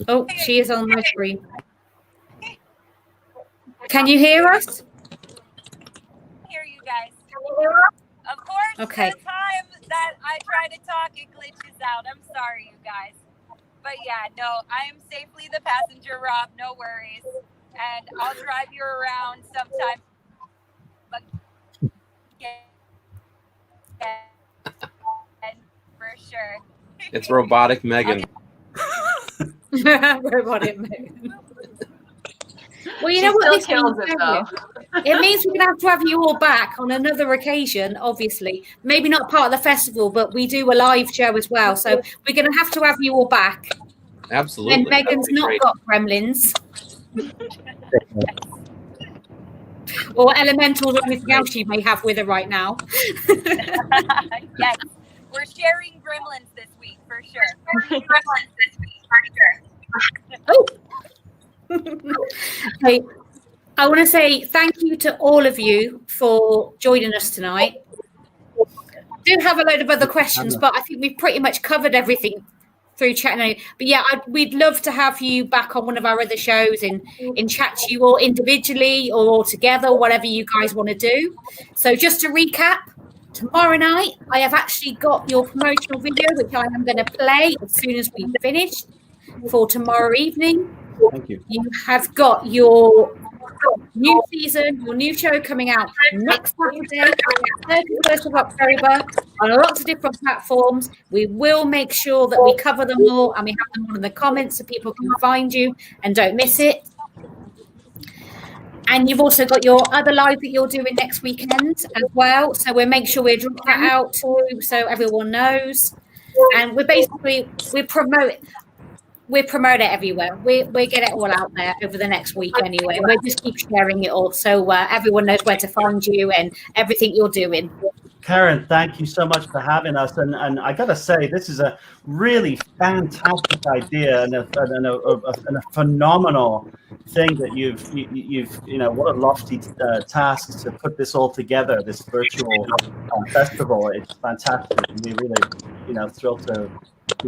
Oh, she is on my screen. Can you hear us? Hear you guys. Of course, Okay. the time that I try to talk, it glitches out. I'm sorry, you guys. But yeah, no, I am safely the passenger, Rob. No worries. And I'll drive you around sometime. But yeah, for sure. It's robotic Megan. Robotic Megan. Well, you know She what this still kills means, it, don't though. you? It means we're going to have to have you all back on another occasion, obviously. Maybe not part of the festival, but we do a live show as well. So we're going to have you all back. Absolutely. And Megan's not got gremlins. Or elementals or anything else she may have with her right now. Yes, we're sharing gremlins this week for sure. Oh. Okay. I want to say thank you to all of you for joining us tonight. I do have a load of other questions, but I think we've pretty much covered everything through chat now. But yeah, we'd love to have you back on one of our other shows and chat to you all individually or all together, whatever you guys want to do. So just to recap, tomorrow night, I have actually got your promotional video, which I am going to play as soon as we finish for tomorrow evening. Thank you. You have got your new season, your new show coming out next Saturday, 31st of October, on lots of different platforms. We will make sure that we cover them all and we have them all in the comments so people can find you and don't miss it. And you've also got your other live that you're doing next weekend as well. So we'll make sure we drop that out too so everyone knows. And we promote it everywhere. We get it all out there over the next week anyway. We'll just keep sharing it all so everyone knows where to find you and everything you're doing. Karen, thank you so much for having us. And I got to say, this is a really fantastic idea and a phenomenal thing that you've what a lofty task to put this all together, this virtual festival. It's fantastic. We're really, thrilled to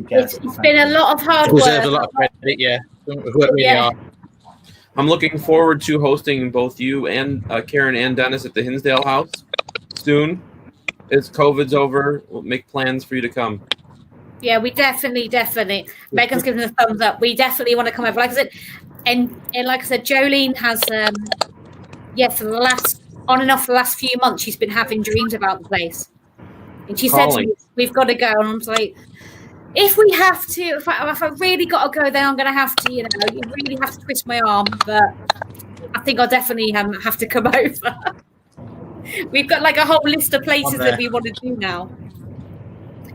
get it. It's been a lot of hard work. Deserves a lot of credit, yeah. Who it really are. I'm looking forward to hosting both you and Karen and Dennis at the Hinsdale House soon. As COVID's over, we'll make plans for you to come. Yeah, we definitely. Megan's giving the thumbs up. We definitely want to come over. Like I said, and like I said, Jolene has, for the last few months, she's been having dreams about the place. And she said to me, we've got to go. And I'm like, if we have to, if I really got to go, then I'm going to have to, you really have to twist my arm. But I think I'll definitely have to come over. We've got like a whole list of places that we want to do now.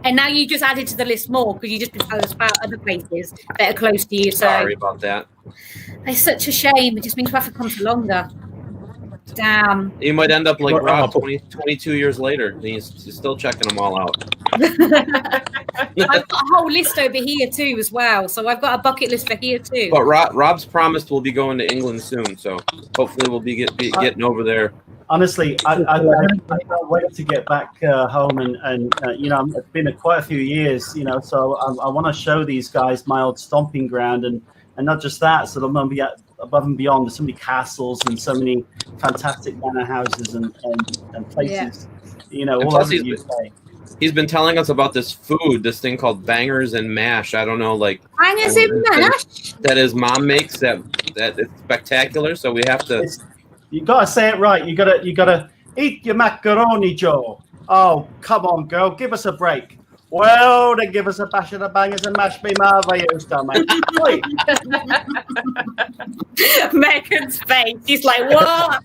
And now you just added to the list more because you just been telling us about other places that are close to you. So Sorry about that. it's such a shame. It just means we have to come for longer. Damn. You might end up like Well, Rob 22 years later. And he's still checking them all out. I've got a whole list over here too as well. So I've got a bucket list for here too. But Rob's promised we'll be going to England soon. So hopefully we'll be getting over there. Honestly, I can't wait to get back home, and you know, it's been quite a few years, you know, so I want to show these guys my old stomping ground, and not just that, so I'm going to be above and beyond. There's so many castles and so many fantastic manor houses and places, you know, all over the UK. He's been telling us about this food, this thing called bangers and mash. I don't know, like bangers and mash that his mom makes. That it's spectacular. So we have to. You gotta say it right. You gotta eat your macaroni, Joe. Oh, come on, girl, give us a break. Well, then give us a bash of the bangers and mash me marvelous, mate. Wait. Megan's face. She's like, what?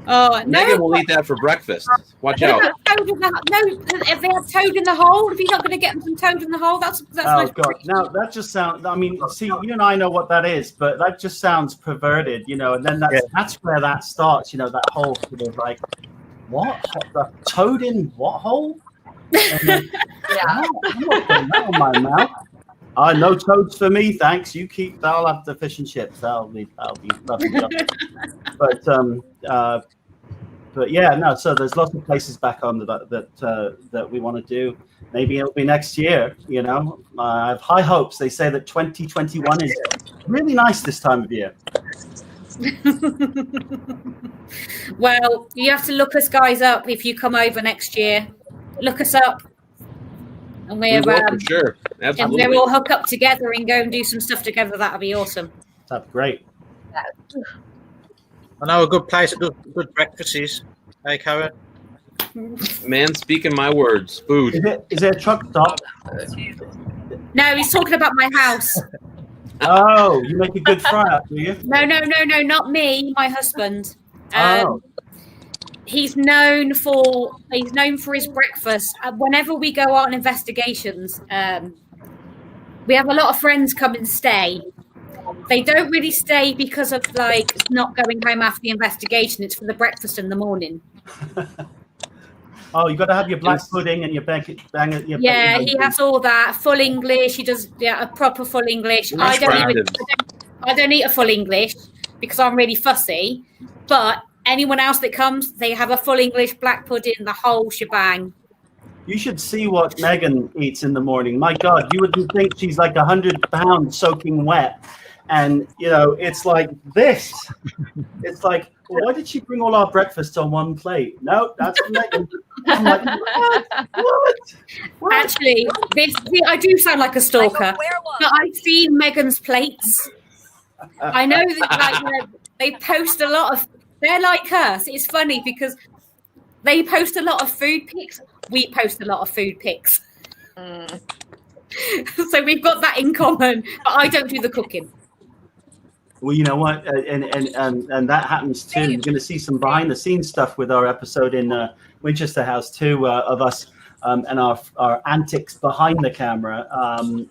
Oh, no. Megan will eat that for breakfast. Watch out. If they have toad in the hole, if you're not going to get them some toad in the hole, that's oh god. Now that just sounds. I mean, see, you and I know what that is, but that just sounds perverted, you know. And then that's where that starts, you know, that whole sort of like, what the toad in what hole? Then, I'm not putting that on my mouth. No toads for me, thanks. You keep. I'll have the fish and chips. That'll be lovely. But yeah, no. So there's lots of places back home that we want to do. Maybe it'll be next year. You know, I have high hopes. They say that 2021 is really nice this time of year. Well, you have to look us guys up if you come over next year. Look us up, and we're sure. Absolutely. And we'll all hook up together and go and do some stuff together. That'll be awesome. That'd be great. I know a good place to do good breakfasts. Hey, Karen. Man, speaking my words, food. Is it a truck stop? No, he's talking about my house. Oh, you make a good fryer, do you? No, not me. My husband. He's known for his breakfast. Whenever we go out on investigations, we have a lot of friends come and stay. They don't really stay because of like not going home after the investigation. It's for the breakfast in the morning. Oh, you got to have your black pudding and your bacon. Yeah, he has all that full English. He does a proper full English. I don't eat a full English because I'm really fussy. But anyone else that comes, they have a full English, black pudding, the whole shebang. You should see what Megan eats in the morning. My God, you wouldn't think she's like 100 pounds soaking wet. And, you know, it's like this. It's like, well, why did she bring all our breakfast on one plate? No, that's for Megan. I'm like, what? Actually, I do sound like a stalker. But I've seen Megan's plates. I know that they post a lot of... They're like us. It's funny because they post a lot of food pics. We post a lot of food pics. So we've got that in common. But I don't do the cooking. Well, you know what, and that happens too. You're going to see some behind the scenes stuff with our episode in Winchester House too, of us and our antics behind the camera.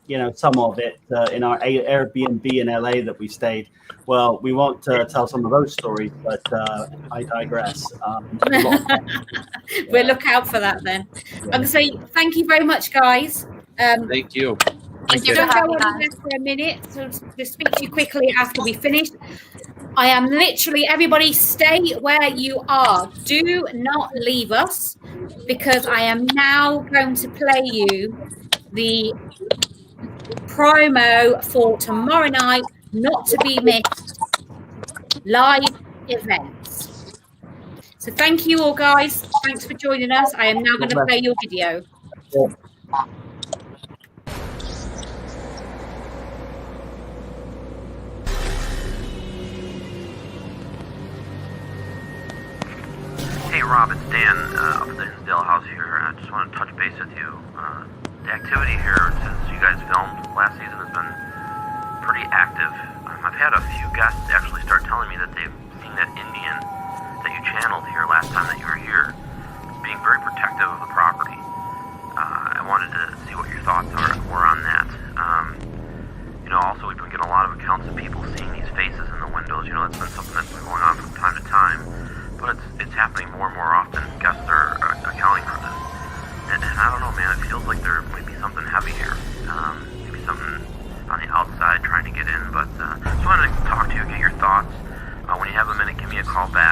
You know, some of it in our Airbnb in LA that we stayed. Well, we won't tell some of those stories, but I digress. We'll look out for that then. I'm going to say thank you very much, guys. Thank you. If you don't go on there for a minute, so to speak to you quickly after we finish, I am literally, everybody stay where you are. Do not leave us because I am now going to play you the promo for tomorrow night, not to be missed, live events. So thank you all, guys. Thanks for joining us. I am now going to play your video. Hey Rob, it's Dan up at the Hinsdale house here. I just want to touch base with you. The activity here since you guys filmed last season has been pretty active. I've had a few guests actually start telling me that they've seen that Indian that you channeled here last time that you were here being very protective of the property. call back.